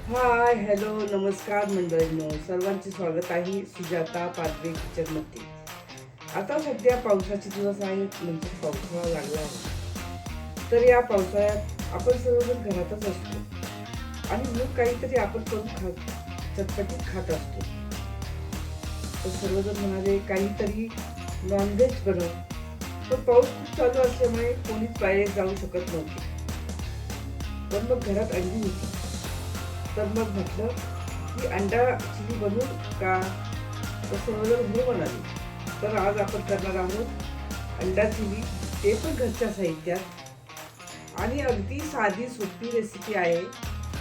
Hi hello नमस्कार मंडळींनो, सर्वांचे स्वागत आहे सुजाता पादवे किचनमध्ये. आता सध्या पावसाचे दिवस आहेत, म्हणजे पावसाळा लागला आहे. तर या पावसाळ्यात आपण सर्वजण घरातच असतो आणि मग काहीतरी आपण करून चटपटीत खात असतो. तर सर्वजण म्हणाले काहीतरी नॉनव्हेज बनव, पण पाऊस खूप चालू असल्यामुळे कोणीच बाहेर जाऊ शकत नव्हते. पण मग घरात अंडी होती, तर मग म्हटलं की अंडा चिली बनवू का, तर सर्वजण हो म्हणाले. तर आज आपण करणार आहोत अंडा चिली, ते पण घरच्या साहित्यात आणि अगदी साधी सोपी रेसिपी आहे,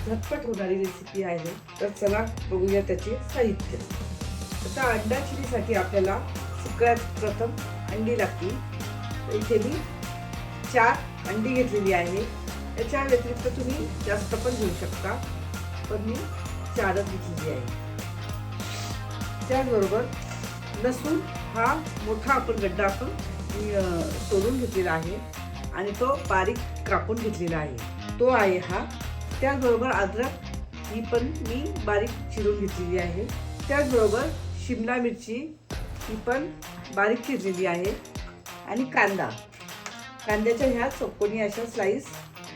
झटपट होणारी रेसिपी आहे. तर चला बघूया त्याचे साहित्य. आता अंडा चिलीसाठी आपल्याला सगळ्यात प्रथम अंडी लागतील. तर इथे मी 4 अंडी घेतलेली आहे. याच्या व्यतिरिक्त तुम्ही जास्त पण घेऊ शकता, पण मी 4च घेतलेली आहे. त्याचबरोबर लसूण हा मोठा आपण गड्डा आपण तोडून घेतलेला आहे आणि तो बारीक कापून घेतलेला आहे, तो आहे हा. त्याचबरोबर अद्रक ही पण मी बारीक चिरून घेतलेली आहे. त्याचबरोबर शिमला मिरची ही पण बारीक चिरलेली आहे आणि कांद्याच्या ह्या चौकोनी अशा स्लाइस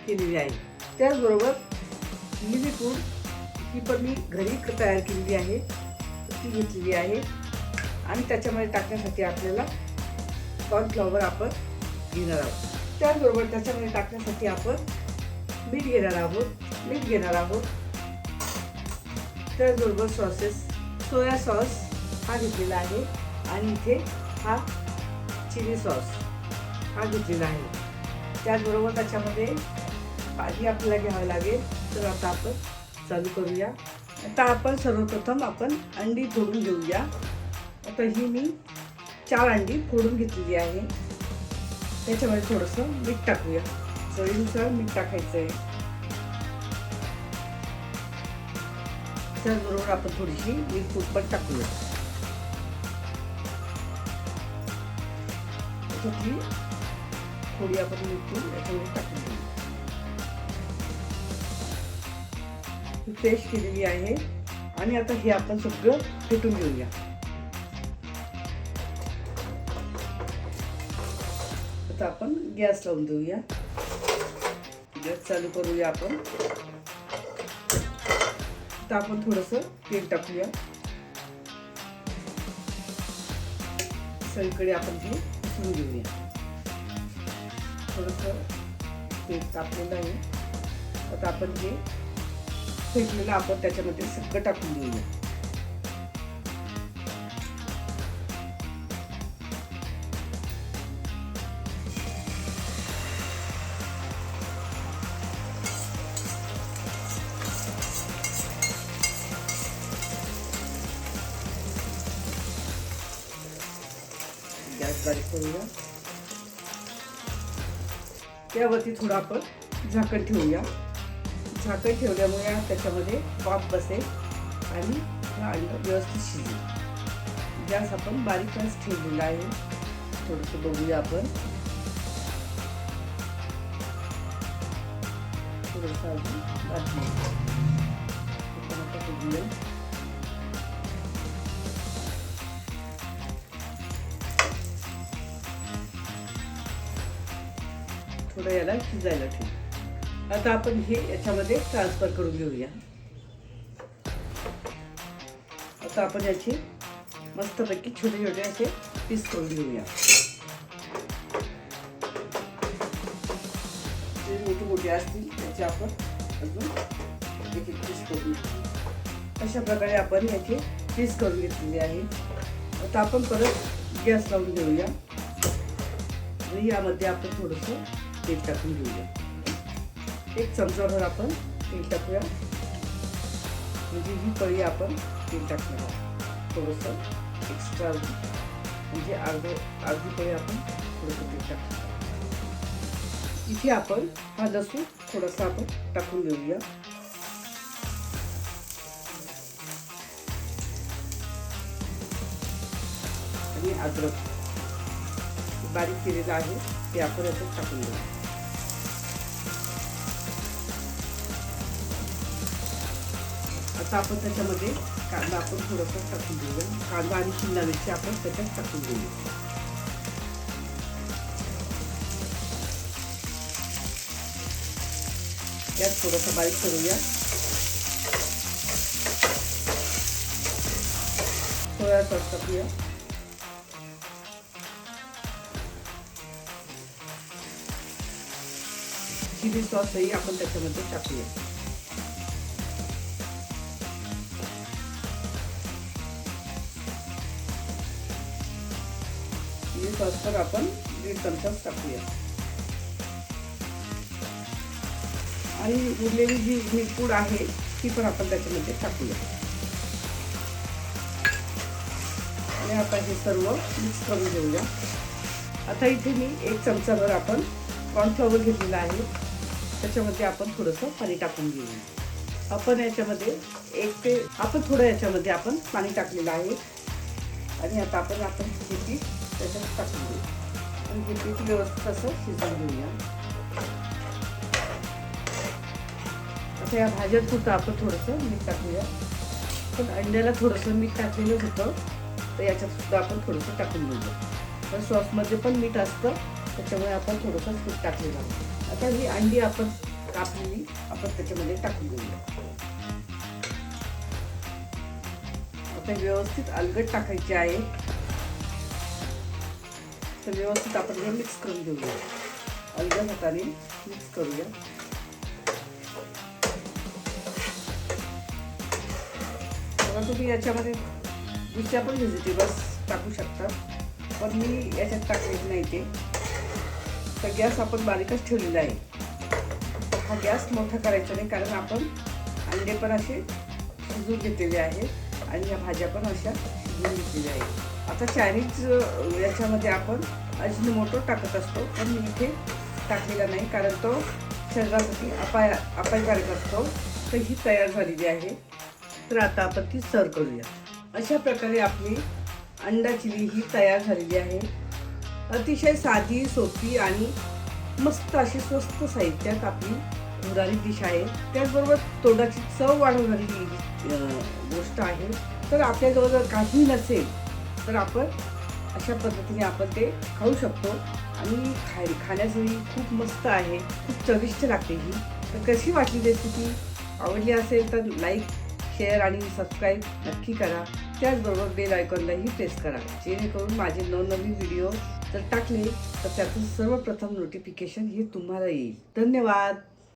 केलेली आहे. त्याचबरोबर मिरीपूड ही पण मी घरी तयार केलेली आहे, ती घेतलेली आहे. आणि त्याच्यामध्ये टाकण्यासाठी आपल्याला कॉर्नफ्लॉवर आपण घेणार आहोत. त्याचबरोबर त्याच्यामध्ये टाकण्यासाठी आपण मीठ घेणार आहोत. त्याचबरोबर सोया सॉस हा घेतलेला आहे आणि इथे हा चिली सॉस हा घेतलेला आहे. त्याचबरोबर त्याच्यामध्ये पाणी आपल्याला घ्यावं लागेल. तर आता आपण चालू करूया. आता आपण सर्वप्रथम अंडी फोडून घेऊया. आता ही मी 4 अंडी फोडून घेतलेली आहे. त्याच्यामध्ये थोडंसं मीठ टाकूया, चवीनुसार मीठ टाकायचं आहे. त्याचबरोबर आपण थोडीशी मिरपूड पण टाकूया. त्याच्यातली थोडी आपण मिरपूड याच्यामध्ये टाकून घेऊ. पेस्ट केलेली आहे आणि आता हे आपण सगळं फेटून घेऊया. आता आपण गॅस लावून देऊया, गॅस चालू करूया आपण. आता आपण थोडंसं तेल टाकूया. सगळीकडे आपण हे मिसळून घेऊया. थोडंसं तेल तापलेलं आहे. आता आपण हे फेटलेलं आपण त्याच्यामध्ये सगळं टाकून देऊया. गॅस बारीक करूया. त्यावरती थोडं आपण झाकण ठेवूया. झाकण ठेवल्यामुळे त्याच्यामध्ये वाफ बसेल आणि हा अंडा व्यवस्थित शिजेल. गॅस आपण बारीकच ठेवलेला आहे. थोडंसं बघूया आपण. थोडंसं अजून बघूया. थोडं याला शिजायला ठेवू. आता आपण हे याच्यामध्ये ट्रान्सफर करून घेऊया. आता आपण याचे मस्तपैकी छोटे छोटे असे पीस करून घेऊया. जे मोठे मोठे असतील त्याचे आपण अजून एक पीस करून घेऊ. अशा प्रकारे आपण याचे पीस करून घेतलेले आहे. आता आपण परत गॅस लावून घेऊया आणि यामध्ये आपण थोडंसं तेल टाकून घेऊया. 1 चमचाभर आपण तेल टाकूया, म्हणजे ही पळी आपण तेल टाकणार आहोत. थोडंसं एक्स्ट्रा म्हणजे अर्धी पळी आपण थोडंसं तेल टाकणार. इथे आपण हा लसूण थोडासा आपण टाकून घेऊया. आणि अद्रक बारीक केलेलं आहे ते आपण याच्यात टाकून घेऊया. आता आपण त्याच्यामध्ये कांदा आपण थोडासा टाकून देऊया. कांदा आणि शिमला मिरची आपण त्याच्यात टाकून देऊया. यात थोडासा बारीक करूया. सोया सॉस टाकूया. चिली सॉसही आपण त्याच्यामध्ये टाकूया. चिली सॉस तर आपण 1.5 चमचा टाकूया. आणि उरलेली जी मिरपूड आहे ती पण आपण त्याच्यामध्ये टाकूया. आणि आता हे सर्व मिक्स करून घेऊया. आता इथे मी 1 चमचाभर आपण कॉर्नफ्लॉवर घेतलेला आहे. त्याच्यामध्ये आपण थोडंसं पाणी टाकून घेऊया. आपण याच्यामध्ये थोडं याच्यामध्ये आपण पाणी टाकलेलं आहे. आणि आता आपण हे पीठ त्याच्यात टाकून घेऊ आणि हे पीठ व्यवस्थित असं शिजवून घेऊया. आता या भाज्यांपुरतं आपण थोडंसं मीठ टाकूया. पण अंड्याला थोडंसं मीठ टाकलेलं होतं, तर याच्यात सुद्धा आपण थोडंसं टाकून घेऊया. तर सॉसमध्ये पण मीठ असतं, त्याच्यामुळे आपण थोडंसं मीठ टाकलेलं आहे. आता ही अंडी आपण कापलेली आपण त्याच्यामध्ये टाकून घेऊया. आता व्यवस्थित अलगद टाकायची आहे. तर व्यवस्थित आपण हे मिक्स करून घेऊया. अलगद हाताने मिक्स करूया. बघा, तुम्ही याच्यामध्ये दुसऱ्या पण व्हेजिटेबल्स टाकू शकता, पण मी याच्यात टाकलेली नाही ते. तर गॅस आपण बारीकच ठेवलेला आहे. हा गॅस मोठा करायचा नाही, कारण आपण अंडे पण असे शिजवून घेतलेले आहेत आणि या भाज्या पण अशा शिजवून घेतलेल्या आहेत. आता चायनीज याच्यामध्ये आपण अजिनोमोटो टाकत असतो, पण मी इथे टाकलेला नाही, कारण तो शरीरासाठी अपायकारक असतो. तर ही तयार झालेली आहे. तर आता आपण ती सर्व करूया. अशा प्रकारे आपली अंडा चिली ही तयार झालेली आहे. अतिशय साधी, सोपी आणि मस्त अशी स्वस्त साहित्यात आपली भुरारी डिश आहे. त्याचबरोबर तोंडाची चव वाढवणारी ही गोष्ट आहे. तर आपल्याजवळ जर काही नसेल तर आपण अशा पद्धतीने आपण ते खाऊ शकतो आणि खाण्यासाठी खूप मस्त आहे. खूप चविष्ट लागते ही. तर कशी वाटली रेसिपी? आवडली असेल तर लाईक, शेअर आणि सबस्क्राईब नक्की करा. त्याचबरोबर बेल आयकॉनलाही प्रेस करा, जेणेकरून माझे नवनवीन व्हिडिओ जर टाकले तर त्यातून सर्वप्रथम नोटिफिकेशन हे तुम्हाला येईल. धन्यवाद.